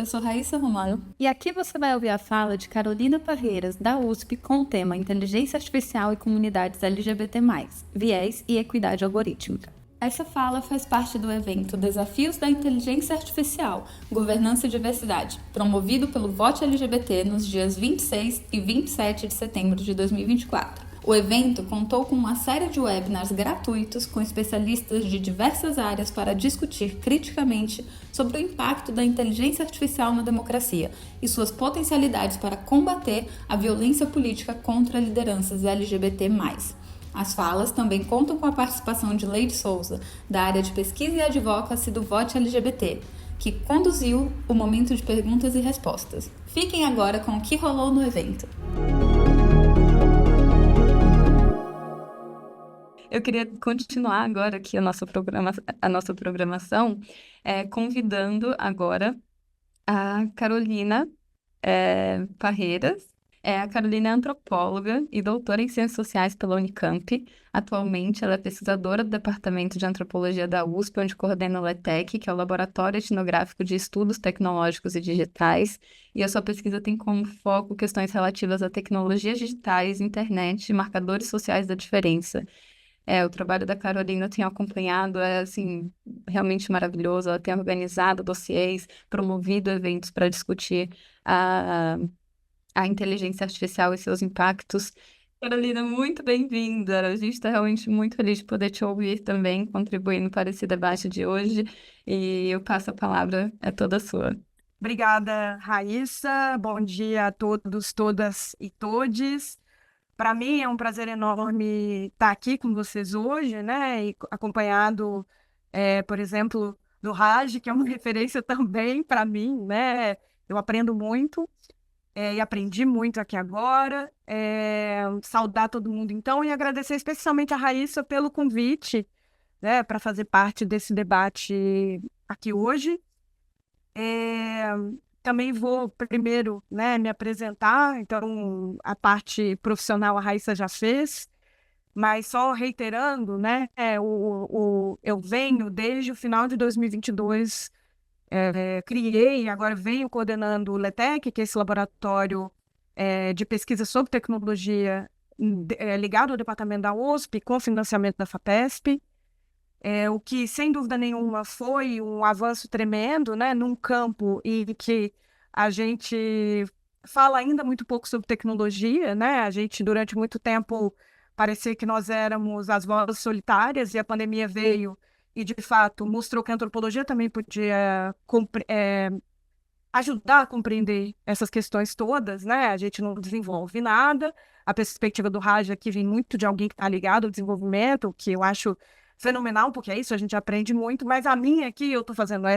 eu sou Raíssa Romano e aqui você vai ouvir a fala de Carolina Parreiras, da USP, com o tema Inteligência Artificial e Comunidades LGBT+, Viés e Equidade Algorítmica. Essa fala faz parte do evento Desafios da Inteligência Artificial, Governança e Diversidade, promovido pelo Vote LGBT nos dias 26 e 27 de setembro de 2024. O evento contou com uma série de webinars gratuitos com especialistas de diversas áreas para discutir criticamente sobre o impacto da inteligência artificial na democracia e suas potencialidades para combater a violência política contra lideranças LGBT+. As falas também contam com a participação de Leide Souza, da área de pesquisa e advocacy do Vote LGBT, que conduziu o momento de perguntas e respostas. Fiquem agora com o que rolou no evento. Eu queria continuar agora aqui a nossa programação, convidando agora a Carolina Parreiras. A Carolina é antropóloga e doutora em Ciências Sociais pela Unicamp. Atualmente, ela é pesquisadora do Departamento de Antropologia da USP, onde coordena o LETEC, que é o Laboratório Etnográfico de Estudos Tecnológicos e Digitais. E a sua pesquisa tem como foco questões relativas a tecnologias digitais, internet e marcadores sociais da diferença. O trabalho da Carolina eu tenho acompanhado, assim, realmente maravilhoso. Ela tem organizado dossiês, promovido eventos para discutir a inteligência artificial e seus impactos. Carolina, muito bem-vinda. A gente está realmente muito feliz de poder te ouvir também, contribuindo para esse debate de hoje. E eu passo a palavra, é toda sua. Obrigada, Raíssa. Bom dia a todos, todas e todes. Para mim é um prazer enorme estar aqui com vocês hoje, né? E acompanhado, por exemplo, do Raj, que é uma referência também para mim, né? Eu aprendo muito e aprendi muito aqui agora. Saudar todo mundo, então, e agradecer especialmente a Raíssa pelo convite, né, para fazer parte desse debate aqui hoje. Também vou primeiro, né, me apresentar, então a parte profissional a Raíssa já fez, mas só reiterando, né, eu venho desde o final de 2022, criei e agora venho coordenando o LETEC, que é esse laboratório de pesquisa sobre tecnologia ligado ao departamento da USP, com financiamento da FAPESP. O que, sem dúvida nenhuma, foi um avanço tremendo, né, num campo em que a gente fala ainda muito pouco sobre tecnologia, né? A gente, durante muito tempo, parecia que nós éramos as vozes solitárias, e a pandemia veio e, de fato, mostrou que a antropologia também podia ajudar a compreender essas questões todas, né? A gente não desenvolve nada. A perspectiva do Raj aqui vem muito de alguém que está ligado ao desenvolvimento, que eu acho fenomenal, porque é isso, a gente aprende muito, mas a minha aqui, eu estou fazendo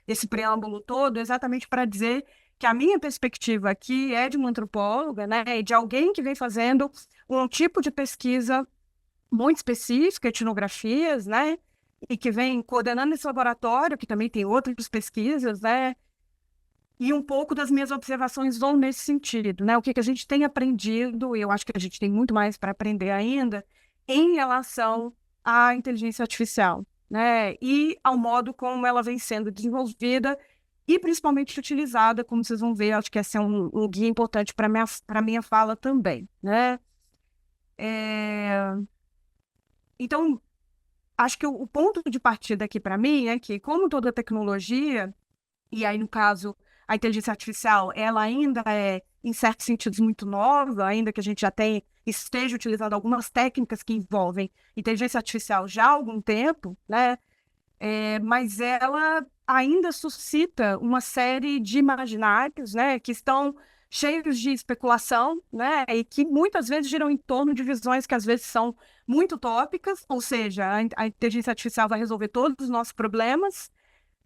esse preâmbulo todo exatamente para dizer que a minha perspectiva aqui é de uma antropóloga, né, e de alguém que vem fazendo um tipo de pesquisa muito específica, etnografias, né, e que vem coordenando esse laboratório, que também tem outras pesquisas, né, e um pouco das minhas observações vão nesse sentido, né, o que a gente tem aprendido, e eu acho que a gente tem muito mais para aprender ainda, em relação à inteligência artificial, né? E ao modo como ela vem sendo desenvolvida e principalmente utilizada, como vocês vão ver, acho que esse é um guia importante para a minha fala também, né? Então, acho que o ponto de partida aqui para mim é que, como toda tecnologia, e aí no caso a inteligência artificial, ela ainda é, em certos sentidos, muito nova, ainda que a gente já esteja utilizando algumas técnicas que envolvem inteligência artificial já há algum tempo, né? Mas ela ainda suscita uma série de imaginários, né, que estão cheios de especulação, né, e que muitas vezes giram em torno de visões que às vezes são muito utópicas, ou seja, a inteligência artificial vai resolver todos os nossos problemas,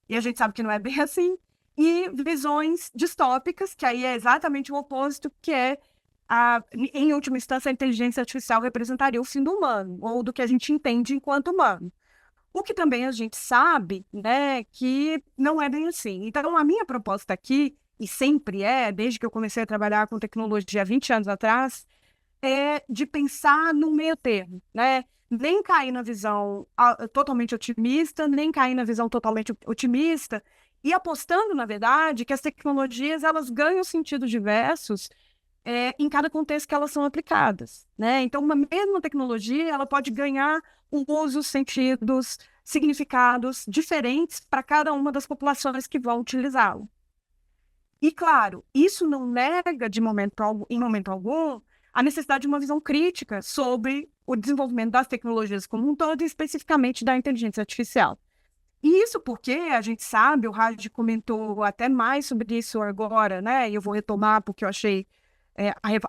e a gente sabe que não é bem assim, e visões distópicas, que aí é exatamente o oposto, que é, em última instância, a inteligência artificial representaria o fim do humano, ou do que a gente entende enquanto humano. O que também a gente sabe, né, que não é bem assim. Então, a minha proposta aqui, e sempre desde que eu comecei a trabalhar com tecnologia há 20 anos atrás, é de pensar no meio termo, né? Nem cair na visão totalmente otimista, nem cair na visão totalmente otimista, e apostando, na verdade, que as tecnologias elas ganham sentidos diversos em cada contexto que elas são aplicadas, né? Então, uma mesma tecnologia ela pode ganhar usos, sentidos, significados diferentes para cada uma das populações que vão utilizá-lo. E, claro, isso não nega, em momento algum, a necessidade de uma visão crítica sobre o desenvolvimento das tecnologias como um todo, e especificamente da inteligência artificial. E isso porque a gente sabe, o Raj comentou até mais sobre isso agora, né? E eu vou retomar porque eu achei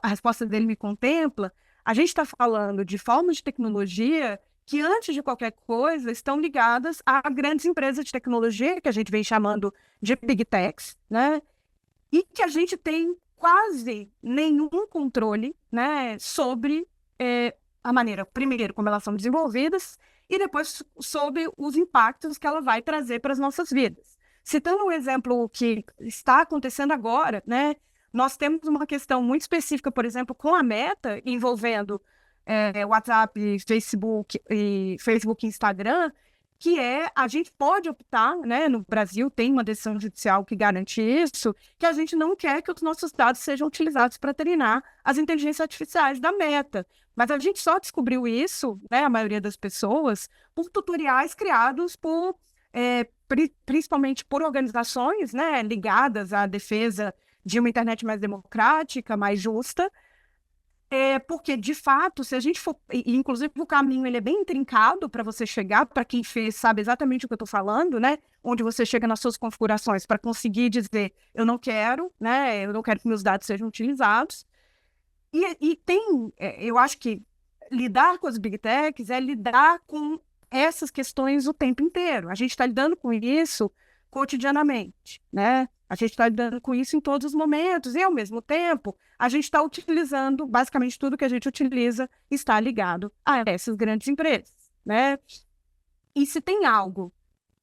a resposta dele me contempla. A gente está falando de formas de tecnologia que, antes de qualquer coisa, estão ligadas a grandes empresas de tecnologia, que a gente vem chamando de Big Techs, né? E que a gente tem quase nenhum controle, né, sobre a maneira, primeiro, como elas são desenvolvidas, e depois sobre os impactos que ela vai trazer para as nossas vidas. Citando um exemplo que está acontecendo agora, né, nós temos uma questão muito específica, por exemplo, com a Meta, envolvendo WhatsApp, Facebook e Instagram, que a gente pode optar, né, no Brasil tem uma decisão judicial que garante isso, que a gente não quer que os nossos dados sejam utilizados para treinar as inteligências artificiais da Meta. Mas a gente só descobriu isso, né, a maioria das pessoas, por tutoriais criados principalmente por organizações, né, ligadas à defesa de uma internet mais democrática, mais justa, porque, de fato, se a gente for... E, inclusive, o caminho ele é bem intrincado para você chegar, para quem fez, sabe exatamente o que eu estou falando, né? Onde você chega nas suas configurações para conseguir dizer, eu não quero, né? Eu não quero que meus dados sejam utilizados. Eu acho que lidar com as Big Techs é lidar com essas questões o tempo inteiro. A gente está lidando com isso cotidianamente, né? A gente está lidando com isso em todos os momentos e, ao mesmo tempo, a gente está utilizando, basicamente, tudo que a gente utiliza está ligado a essas grandes empresas, né? E se tem algo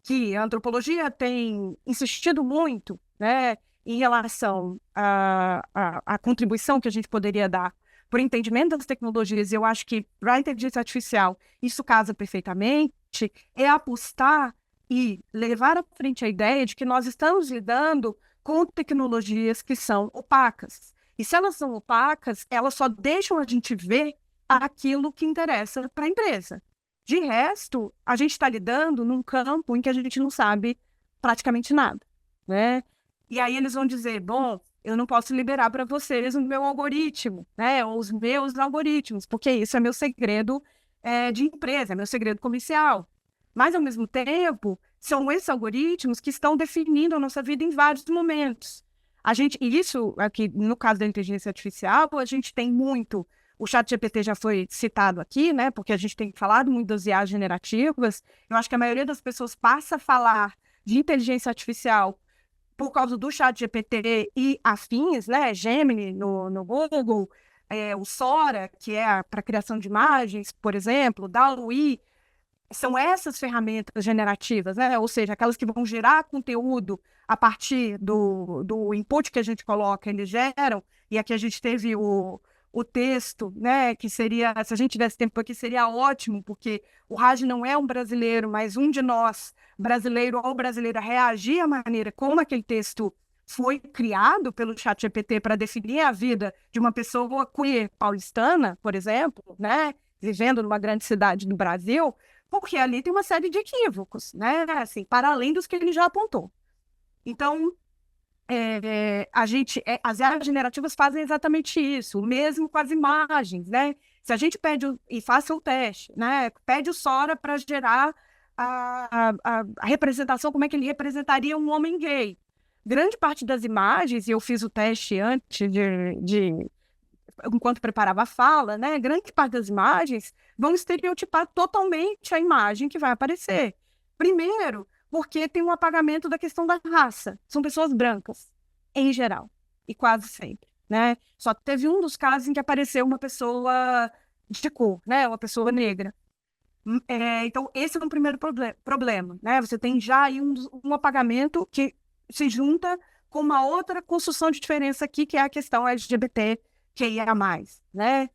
que a antropologia tem insistido muito, né, em relação à contribuição que a gente poderia dar por entendimento das tecnologias, e eu acho que para a inteligência artificial isso casa perfeitamente, é apostar e levar à frente a ideia de que nós estamos lidando com tecnologias que são opacas. E se elas são opacas, elas só deixam a gente ver aquilo que interessa para a empresa. De resto, a gente está lidando num campo em que a gente não sabe praticamente nada, né? E aí eles vão dizer, bom, eu não posso liberar para vocês o meu algoritmo, né? Ou os meus algoritmos, porque isso é meu segredo de empresa, é meu segredo comercial. Mas, ao mesmo tempo, são esses algoritmos que estão definindo a nossa vida em vários momentos. E isso, aqui, no caso da inteligência artificial, a gente tem muito. O ChatGPT já foi citado aqui, né? Porque a gente tem falado muito das IAs generativas. Eu acho que a maioria das pessoas passa a falar de inteligência artificial por causa do ChatGPT e afins, né? Gemini no Google, o Sora, que é para criação de imagens, por exemplo, DALL-E. São essas ferramentas generativas, né? Ou seja, aquelas que vão gerar conteúdo a partir do input que a gente coloca, eles geram, e aqui a gente teve o texto, né? Que seria, se a gente tivesse tempo aqui, seria ótimo, porque o Raj não é um brasileiro, mas um de nós, brasileiro ou brasileira, reagir à maneira como aquele texto foi criado pelo ChatGPT para definir a vida de uma pessoa queer paulistana, por exemplo, né? Vivendo numa grande cidade do Brasil, porque ali tem uma série de equívocos, né? Assim, para além dos que ele já apontou. Então, as IAs generativas fazem exatamente isso, o mesmo com as imagens, né? Se a gente e faça o teste, né? Pede o Sora para gerar a representação, como é que ele representaria um homem gay. Grande parte das imagens, e eu fiz o teste antes enquanto preparava a fala, né? Grande parte das imagens vão estereotipar totalmente a imagem que vai aparecer. Primeiro, porque tem um apagamento da questão da raça. São pessoas brancas, em geral, e quase sempre, né? Só teve um dos casos em que apareceu uma pessoa de cor, né? Uma pessoa negra. Então, esse é um primeiro problema, né? Você tem já aí um apagamento que se junta com uma outra construção de diferença aqui, que é a questão LGBT, que ia mais, né?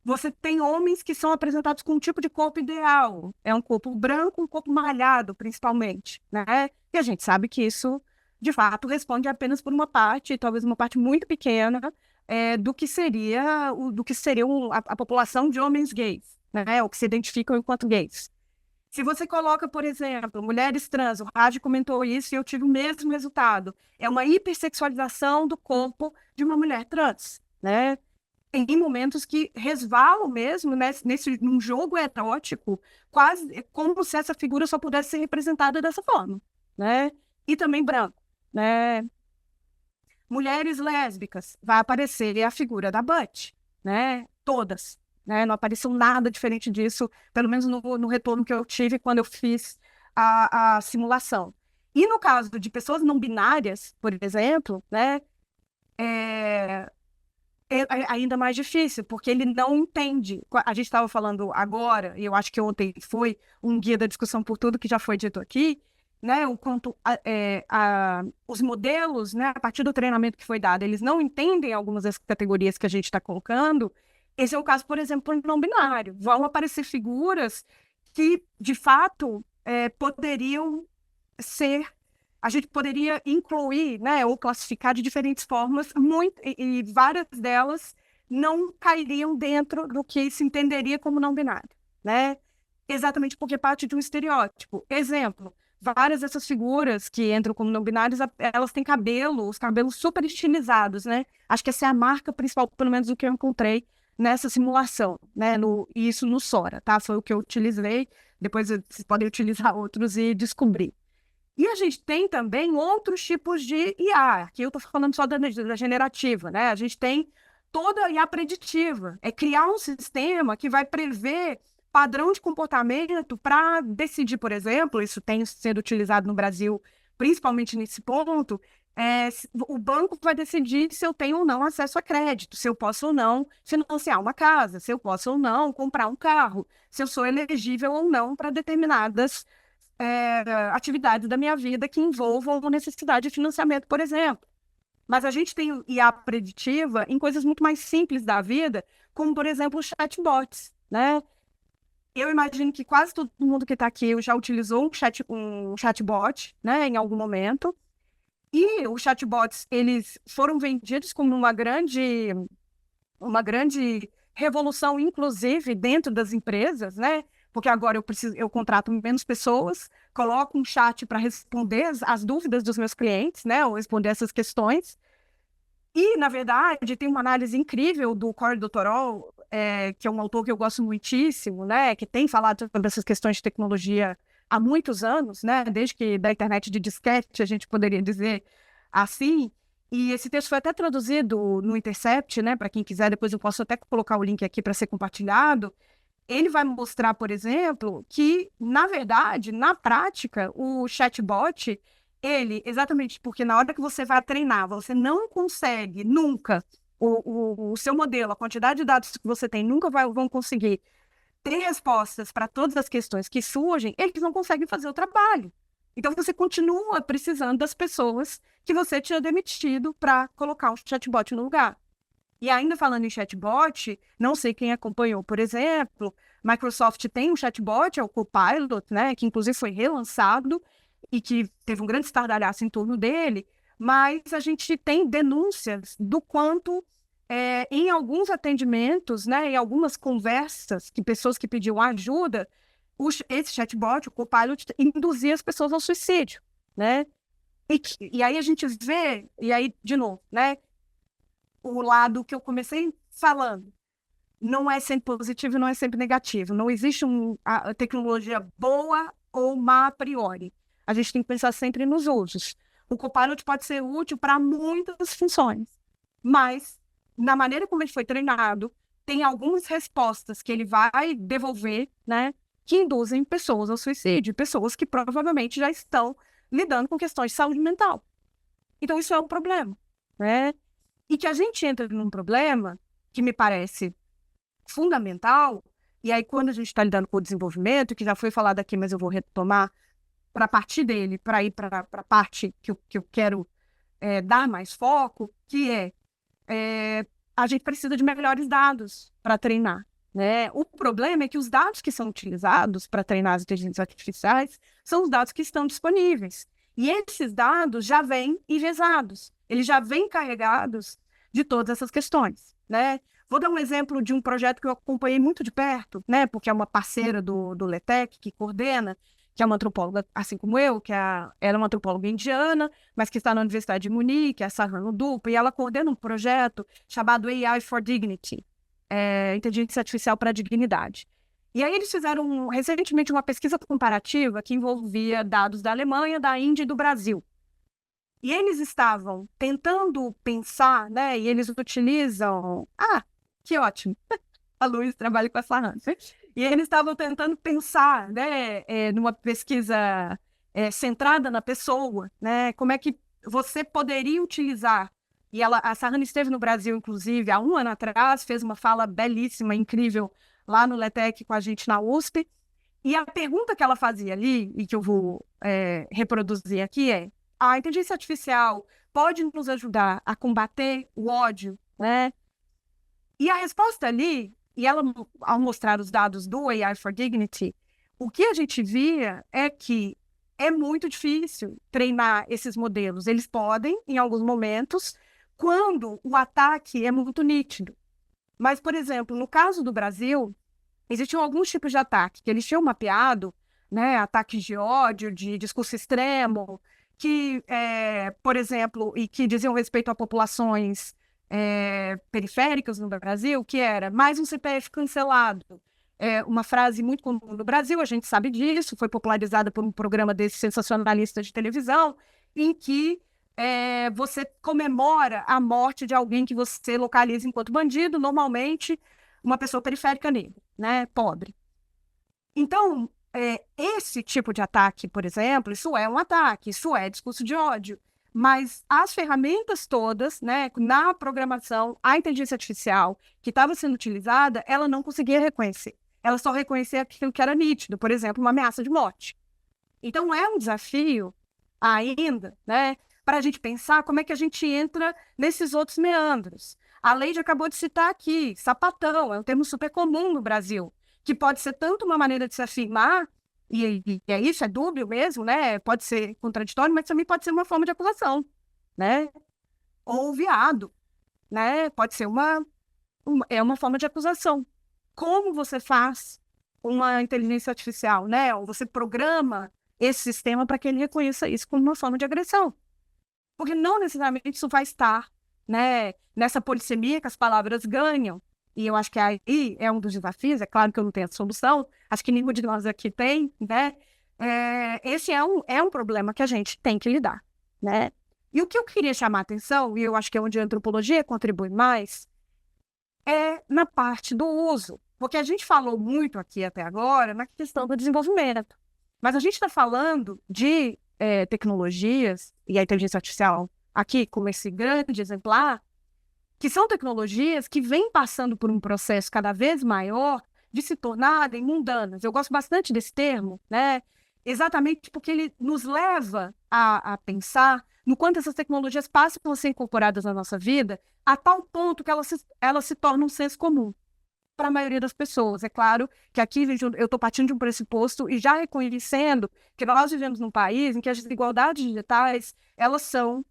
Você tem homens que são apresentados com um tipo de corpo ideal. É um corpo branco, um corpo malhado, principalmente, né? E a gente sabe que isso, de fato, responde apenas por uma parte, talvez uma parte muito pequena, do que seria, a população de homens gays, né? Ou que se identificam enquanto gays. Se você coloca, por exemplo, mulheres trans, o Raj comentou isso e eu tive o mesmo resultado. É uma hipersexualização do corpo de uma mulher trans, né? Em momentos que resvalam mesmo, né, num jogo erótico, quase como se essa figura só pudesse ser representada dessa forma, né? E também branco, né? Mulheres lésbicas, vai aparecer a figura da Butch, né? Todas, né? Não apareceu nada diferente disso, pelo menos no retorno que eu tive quando eu fiz a simulação. E no caso de pessoas não binárias, por exemplo, né? É ainda mais difícil, porque ele não entende. A gente estava falando agora, e eu acho que ontem foi um guia da discussão por tudo que já foi dito aqui, né? O quanto os modelos, né, a partir do treinamento que foi dado, eles não entendem algumas das categorias que a gente está colocando. Esse é o caso, por exemplo, do não binário. Vão aparecer figuras que, de fato, poderiam ser, a gente poderia incluir, né, ou classificar de diferentes formas, e várias delas não cairiam dentro do que se entenderia como não binário, né? Exatamente porque parte de um estereótipo. Exemplo, várias dessas figuras que entram como não binárias, elas têm os cabelos super estilizados, né? Acho que essa é a marca principal, pelo menos, do que eu encontrei nessa simulação, né? E isso no Sora, tá? Foi o que eu utilizei, depois vocês podem utilizar outros e descobrir. E a gente tem também outros tipos de IA. Aqui eu estou falando só da generativa, né? A gente tem toda a IA preditiva. É criar um sistema que vai prever padrão de comportamento para decidir, por exemplo, isso tem sido utilizado no Brasil, principalmente nesse ponto, o banco vai decidir se eu tenho ou não acesso a crédito, se eu posso ou não financiar uma casa, se eu posso ou não comprar um carro, se eu sou elegível ou não para determinadas atividades da minha vida que envolvam necessidade de financiamento, por exemplo. Mas a gente tem IA preditiva em coisas muito mais simples da vida, como, por exemplo, chatbots, né? Eu imagino que quase todo mundo que está aqui já utilizou um chatbot, né, em algum momento. E os chatbots, eles foram vendidos como uma grande revolução, inclusive, dentro das empresas, né? Porque agora eu contrato menos pessoas, coloco um chat para responder as dúvidas dos meus clientes, né? Ou responder essas questões. E, na verdade, tem uma análise incrível do Cory Doctorow, que é um autor que eu gosto muitíssimo, né? Que tem falado sobre essas questões de tecnologia há muitos anos, né? Desde que da internet de disquete, a gente poderia dizer assim. E esse texto foi até traduzido no Intercept, né? Para quem quiser, depois eu posso até colocar o link aqui para ser compartilhado. Ele vai mostrar, por exemplo, que, na verdade, na prática, o chatbot, exatamente porque na hora que você vai treinar, você não consegue nunca, o seu modelo, a quantidade de dados que você tem, nunca vão conseguir ter respostas para todas as questões que surgem, eles não conseguem fazer o trabalho. Então, você continua precisando das pessoas que você tinha demitido para colocar um chatbot no lugar. E ainda falando em chatbot, não sei quem acompanhou, por exemplo, Microsoft tem um chatbot, é o Copilot, né, que inclusive foi relançado e que teve um grande estardalhaço em torno dele, mas a gente tem denúncias do quanto, em alguns atendimentos, né, em algumas conversas, que pessoas que pediam ajuda, esse chatbot, o Copilot, induzia as pessoas ao suicídio, né? E aí a gente vê, e aí, de novo, né, o lado que eu comecei falando, não é sempre positivo e não é sempre negativo. Não existe a tecnologia boa ou má a priori. A gente tem que pensar sempre nos usos. O Copilot pode ser útil para muitas funções, mas, na maneira como ele foi treinado, tem algumas respostas que ele vai devolver, né, que induzem pessoas ao suicídio, pessoas que provavelmente já estão lidando com questões de saúde mental. Então, isso é um problema, né? E que a gente entra num problema que me parece fundamental, e aí quando a gente está lidando com o desenvolvimento, que já foi falado aqui, mas eu vou retomar para partir dele, para ir para a parte que eu quero dar mais foco, que a gente precisa de melhores dados para treinar, né? O problema é que os dados que são utilizados para treinar as inteligências artificiais são os dados que estão disponíveis. E esses dados já vêm enviesados, eles já vêm carregados de todas essas questões, né? Vou dar um exemplo de um projeto que eu acompanhei muito de perto, né? Porque é uma parceira do LETEC que coordena, que é uma antropóloga, assim como eu, ela é uma antropóloga indiana, mas que está na Universidade de Munique, a Sarhan Dupa, e ela coordena um projeto chamado AI for Dignity, inteligência artificial para a dignidade. E aí eles fizeram recentemente uma pesquisa comparativa que envolvia dados da Alemanha, da Índia e do Brasil. E eles estavam tentando pensar, né? E eles utilizam... Ah, que ótimo! A Luiz trabalha com essa rança. E eles estavam tentando pensar, né? Numa pesquisa centrada na pessoa, né? Como é que você poderia utilizar... E a Sarhana esteve no Brasil, inclusive, há um ano atrás, fez uma fala belíssima, incrível, lá no LETEC com a gente na USP. E a pergunta que ela fazia ali, e que eu vou reproduzir aqui, é: a inteligência artificial pode nos ajudar a combater o ódio, né? E a resposta ali, e ela, ao mostrar os dados do AI for Dignity, o que a gente via é que é muito difícil treinar esses modelos. Eles podem, em alguns momentos, quando o ataque é muito nítido. Mas, por exemplo, no caso do Brasil, existiam alguns tipos de ataque que eles tinham mapeado, né? Ataques de ódio, de discurso extremo, que, por exemplo, e que diziam respeito a populações periféricas no Brasil, que era mais um CPF cancelado. Uma frase muito comum no Brasil, a gente sabe disso, foi popularizada por um programa desse sensacionalista de televisão, em que você comemora a morte de alguém que você localiza enquanto bandido, normalmente uma pessoa periférica negra, né, pobre. Então, esse tipo de ataque, por exemplo, isso é um ataque, isso é discurso de ódio, mas as ferramentas todas, né, na programação, a inteligência artificial que estava sendo utilizada, ela não conseguia reconhecer. Ela só reconhecia aquilo que era nítido, por exemplo, uma ameaça de morte. Então, é um desafio ainda, né, para a gente pensar como é que a gente entra nesses outros meandros. A Leide acabou de citar aqui, sapatão, é um termo super comum no Brasil, que pode ser tanto uma maneira de se afirmar, e é isso, é dúbio mesmo, né? Pode ser contraditório, mas também pode ser uma forma de acusação, né? Ou viado, né? Pode ser uma forma de acusação. Como você faz uma inteligência artificial, né? Ou você programa esse sistema para que ele reconheça isso como uma forma de agressão. Porque não necessariamente isso vai estar, né, nessa polissemia que as palavras ganham. E eu acho que aí é um dos desafios, é claro que eu não tenho a solução, acho que nenhum de nós aqui tem, né? Esse é um problema que a gente tem que lidar, né? E o que eu queria chamar a atenção, e eu acho que é onde a antropologia contribui mais, é na parte do uso. Porque a gente falou muito aqui até agora na questão do desenvolvimento. Mas a gente está falando de tecnologias, e a inteligência artificial aqui como esse grande exemplar, que são tecnologias que vêm passando por um processo cada vez maior de se tornarem mundanas. Eu gosto bastante desse termo, né? Exatamente porque ele nos leva a pensar no quanto essas tecnologias passam a ser incorporadas na nossa vida, a tal ponto que elas se tornam um senso comum para a maioria das pessoas. É claro que aqui eu estou partindo de um pressuposto e já reconhecendo que nós vivemos num país em que as desigualdades digitais, elas são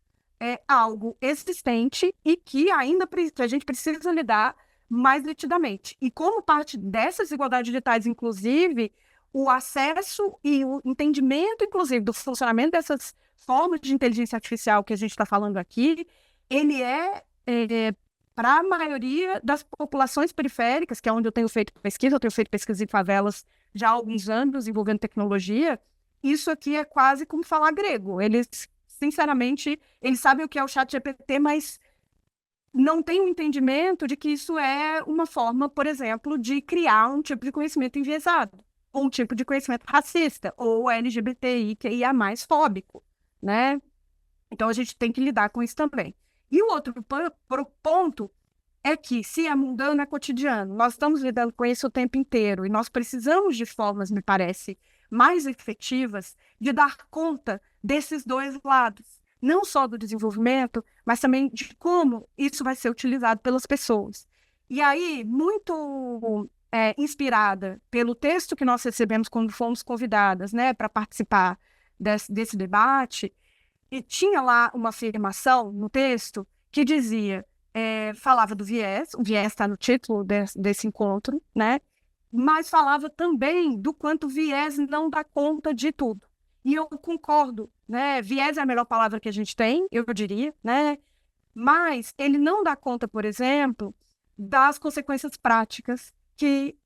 algo existente e que ainda que a gente precisa lidar mais nitidamente. E como parte dessas desigualdades digitais, inclusive, o acesso e o entendimento, inclusive, do funcionamento dessas formas de inteligência artificial que a gente está falando aqui, ele para a maioria das populações periféricas, que é onde eu tenho feito pesquisa em favelas já há alguns anos envolvendo tecnologia, isso aqui é quase como falar grego. Eles, sinceramente, eles sabem o que é o ChatGPT, mas não têm um entendimento de que isso é uma forma, por exemplo, de criar um tipo de conhecimento enviesado, ou um tipo de conhecimento racista, ou LGBTIQIA+, fóbico, né? Então, a gente tem que lidar com isso também. E o outro ponto é que, se é mundano, é cotidiano. Nós estamos lidando com isso o tempo inteiro e nós precisamos de formas, me parece, mais efetivas de dar conta desses dois lados. Não só do desenvolvimento, mas também de como isso vai ser utilizado pelas pessoas. E aí, muito inspirada pelo texto que nós recebemos quando fomos convidadas, né, para participar desse debate, e tinha lá uma afirmação no texto que dizia, falava do viés, o viés está no título desse encontro, né, mas falava também do quanto o viés não dá conta de tudo. E eu concordo, né, viés é a melhor palavra que a gente tem, eu diria, né, mas ele não dá conta, por exemplo, das consequências práticas que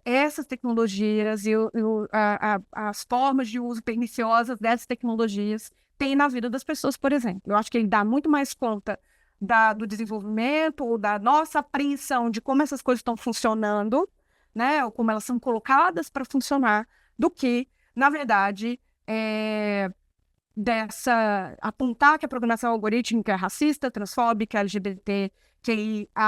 essas tecnologias e as formas de uso perniciosas dessas tecnologias têm na vida das pessoas, por exemplo. Eu acho que ele dá muito mais conta do desenvolvimento ou da nossa apreensão de como essas coisas estão funcionando, né, ou como elas são colocadas para funcionar, do que, na verdade, apontar que a programação algorítmica é racista, transfóbica, LGBT,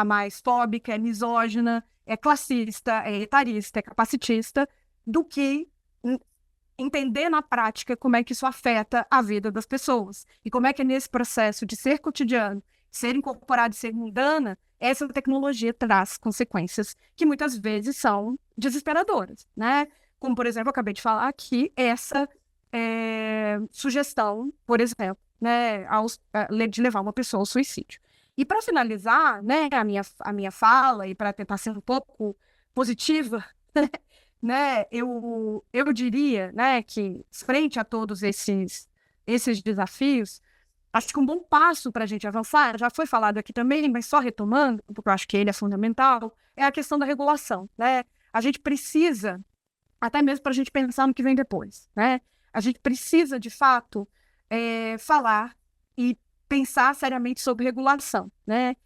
mais fóbica, é misógina, é classista, é etarista, é capacitista, do que entender na prática como é que isso afeta a vida das pessoas. E como é que nesse processo de ser cotidiano, ser incorporado e ser mundana, essa tecnologia traz consequências que muitas vezes são desesperadoras, né? Como, por exemplo, eu acabei de falar aqui, essa sugestão, por exemplo, né, de levar uma pessoa ao suicídio. E para finalizar, né, a minha fala, e para tentar ser um pouco positiva, né, eu diria, né, que frente a todos esses desafios, acho que um bom passo para a gente avançar, já foi falado aqui também, mas só retomando, porque eu acho que ele é fundamental, é a questão da regulação, né? A gente precisa, até mesmo para a gente pensar no que vem depois, né? A gente precisa, de fato, falar e pensar seriamente sobre regulação, né?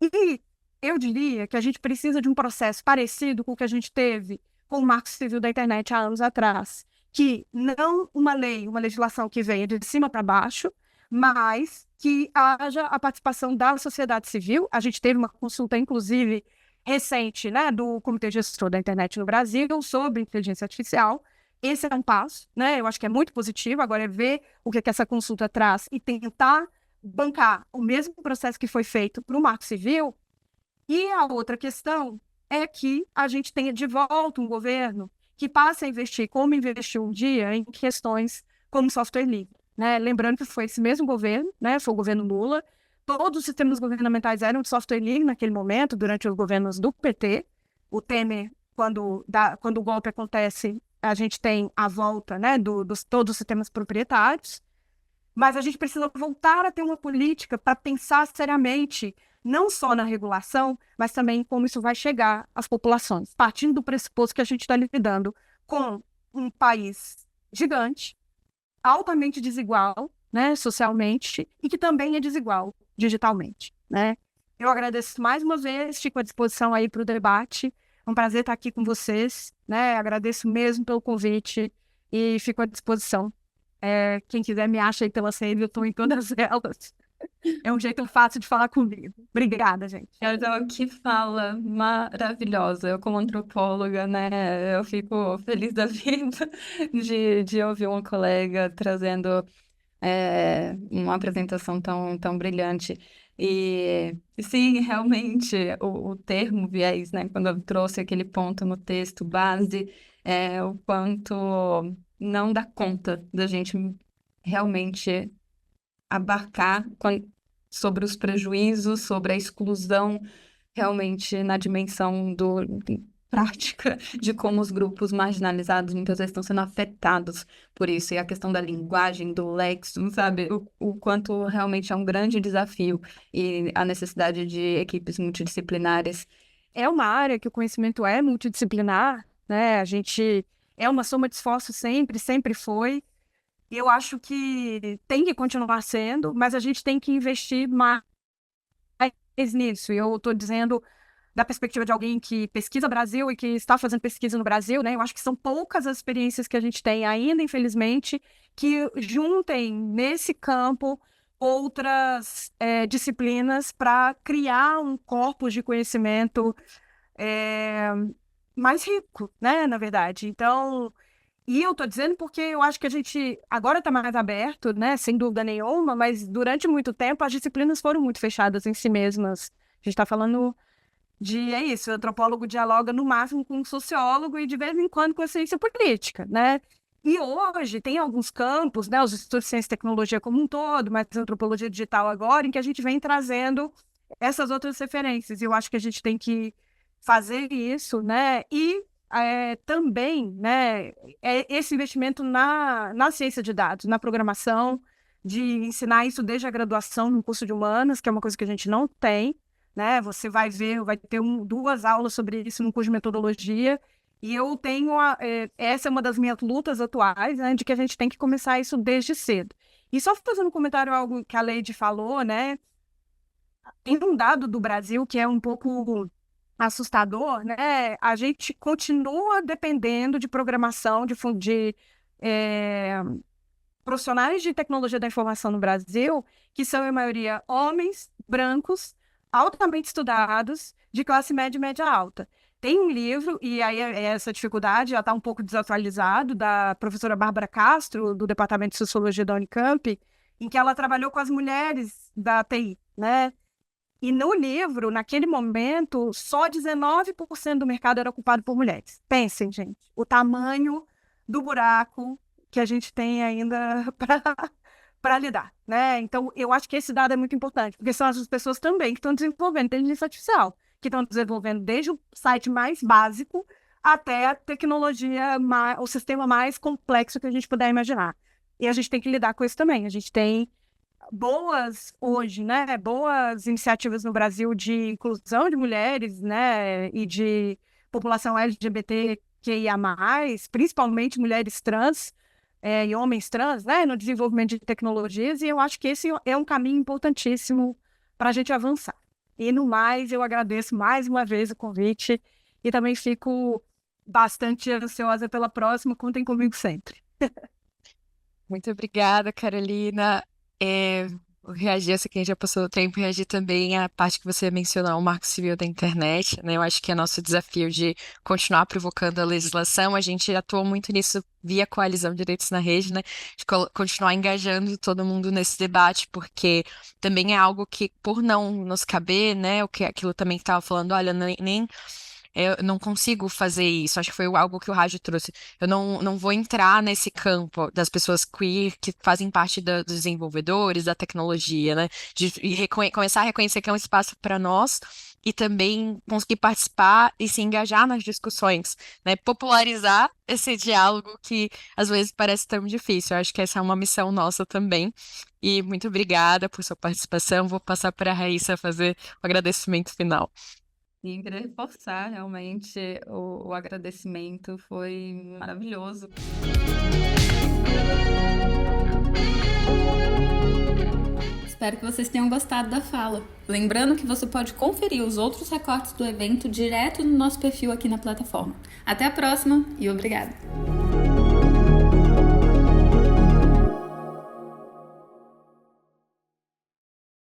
E eu diria que a gente precisa de um processo parecido com o que a gente teve com o Marco Civil da Internet há anos atrás, que não uma legislação que venha de cima para baixo, mas que haja a participação da sociedade civil. A gente teve uma consulta, inclusive, recente, né, do Comitê Gestor da Internet no Brasil sobre inteligência artificial. Esse é um passo, né? Eu acho que é muito positivo. Agora é ver o que essa consulta traz e tentar bancar o mesmo processo que foi feito para o Marco Civil. E a outra questão é que a gente tenha de volta um governo que passe a investir, como investiu um dia, em questões como software livre, né? Lembrando que foi esse mesmo governo, né? Foi o governo Lula. Todos os sistemas governamentais eram de software livre naquele momento, durante os governos do PT. O Temer, quando o golpe acontece, a gente tem a volta, né, dos todos os sistemas proprietários, mas a gente precisa voltar a ter uma política para pensar seriamente, não só na regulação, mas também em como isso vai chegar às populações, partindo do pressuposto que a gente está lidando com um país gigante, altamente desigual, né, socialmente, e que também é desigual digitalmente, né? Eu agradeço mais uma vez, fico à disposição aí para o debate. É um prazer estar aqui com vocês, né? Agradeço mesmo pelo convite e fico à disposição. Quem quiser me acha aí pela rede, eu estou em todas elas. É um jeito fácil de falar comigo. Obrigada, gente. Então, que fala maravilhosa. Eu, como antropóloga, né, eu fico feliz da vida de ouvir uma colega trazendo uma apresentação tão brilhante. E sim, realmente, o termo viés, né, quando eu trouxe aquele ponto no texto base, o quanto não dá conta da gente realmente abarcar sobre os prejuízos, sobre a exclusão, realmente na dimensão prática de como os grupos marginalizados muitas vezes estão sendo afetados por isso. E a questão da linguagem, do léxico, sabe? O quanto realmente é um grande desafio e a necessidade de equipes multidisciplinares. É uma área que o conhecimento é multidisciplinar, né? A gente é uma soma de esforços sempre foi. E eu acho que tem que continuar sendo, mas a gente tem que investir mais nisso. E eu estou dizendo da perspectiva de alguém que pesquisa Brasil e que está fazendo pesquisa no Brasil, né? Eu acho que são poucas as experiências que a gente tem ainda, infelizmente, que juntem nesse campo outras disciplinas para criar um corpus de conhecimento mais rico, né? Na verdade. Então, e eu estou dizendo porque eu acho que a gente agora está mais aberto, né? Sem dúvida nenhuma, mas durante muito tempo as disciplinas foram muito fechadas em si mesmas. A gente está falando é isso, o antropólogo dialoga no máximo com um sociólogo e de vez em quando com a ciência política, né? E hoje tem alguns campos, né, os estudos de ciência e tecnologia como um todo, mas a antropologia digital agora, em que a gente vem trazendo essas outras referências. E eu acho que a gente tem que fazer isso, né? E também, né, esse investimento na ciência de dados, na programação, de ensinar isso desde a graduação no curso de humanas, que é uma coisa que a gente não tem, né? Você vai ver, vai ter 2 aulas sobre isso no curso de metodologia, e eu tenho, essa é uma das minhas lutas atuais, né, de que a gente tem que começar isso desde cedo. E só fazendo um comentário, algo que a Leide falou, né, tem um dado do Brasil que é um pouco assustador, né, a gente continua dependendo de programação, de profissionais de tecnologia da informação no Brasil, que são, em maioria, homens, brancos, altamente estudados, de classe média e média alta. Tem um livro, e aí essa dificuldade já está um pouco desatualizado, da professora Bárbara Castro, do Departamento de Sociologia da Unicamp, em que ela trabalhou com as mulheres da TI, né? E no livro, naquele momento, só 19% do mercado era ocupado por mulheres. Pensem, gente, o tamanho do buraco que a gente tem ainda para lidar, né? Então, eu acho que esse dado é muito importante, porque são as pessoas também que estão desenvolvendo inteligência artificial, que estão desenvolvendo desde o site mais básico até a tecnologia, o sistema mais complexo que a gente puder imaginar. E a gente tem que lidar com isso também. A gente tem hoje, né, boas iniciativas no Brasil de inclusão de mulheres, né, e de população LGBTQIA+, principalmente mulheres trans, e homens trans, né, no desenvolvimento de tecnologias, e eu acho que esse é um caminho importantíssimo para a gente avançar. E no mais, eu agradeço mais uma vez o convite e também fico bastante ansiosa pela próxima. Contem comigo sempre. Muito obrigada, Carolina. Eu reagi, essa que a gente já passou o tempo, reagir também à parte que você mencionou, o Marco Civil da Internet, né? Eu acho que é nosso desafio de continuar provocando a legislação. A gente atuou muito nisso via Coalizão Direitos na Rede, né? De continuar engajando todo mundo nesse debate, porque também é algo que, por não nos caber, né? Aquilo também que estava falando, olha, nem eu não consigo fazer isso. Acho que foi algo que o Rádio trouxe. Eu não vou entrar nesse campo das pessoas queer que fazem parte dos desenvolvedores, da tecnologia, né? De começar a reconhecer que é um espaço para nós e também conseguir participar e se engajar nas discussões, né? Popularizar esse diálogo que às vezes parece tão difícil. Eu acho que essa é uma missão nossa também. E muito obrigada por sua participação. Vou passar para a Raíssa fazer o agradecimento final. E queria reforçar realmente o agradecimento, foi maravilhoso. Espero que vocês tenham gostado da fala. Lembrando que você pode conferir os outros recortes do evento direto no nosso perfil aqui na plataforma. Até a próxima e obrigada!